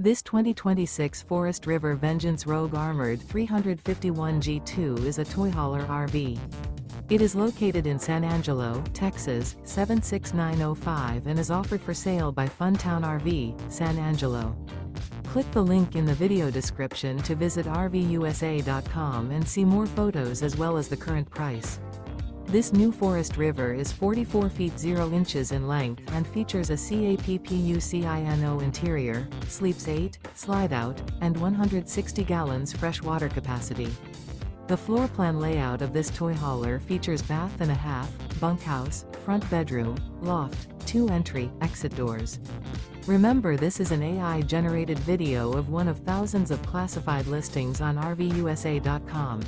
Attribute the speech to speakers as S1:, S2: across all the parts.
S1: This 2026 Forest River Vengeance Rogue Armored 351 G2 is a toy hauler RV. It is located in San Angelo, Texas, 76905 and is offered for sale by Funtown RV, San Angelo. Click the link in the video description to visit RVUSA.com and see more photos as well as the current price. This new Forest River is 44 feet 0 inches in length and features a CAPPUCINO interior, sleeps 8, slide-out, and 160 gallons fresh water capacity. The floor plan layout of this toy hauler features bath and a half, bunkhouse, front bedroom, loft, 2 entry/exit doors. Remember, this is an AI-generated video of one of thousands of classified listings on RVUSA.com.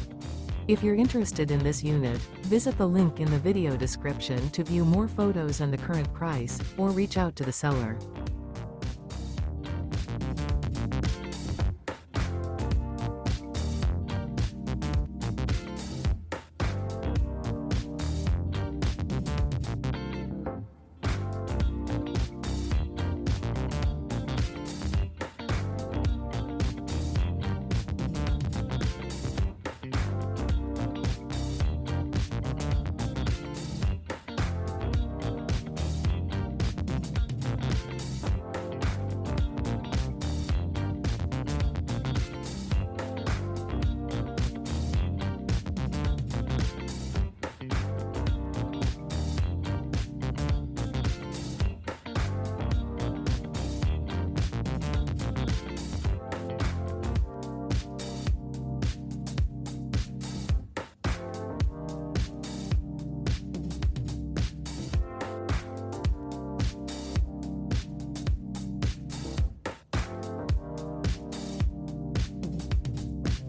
S1: If you're interested in this unit, visit the link in the video description to view more photos and the current price, or reach out to the seller.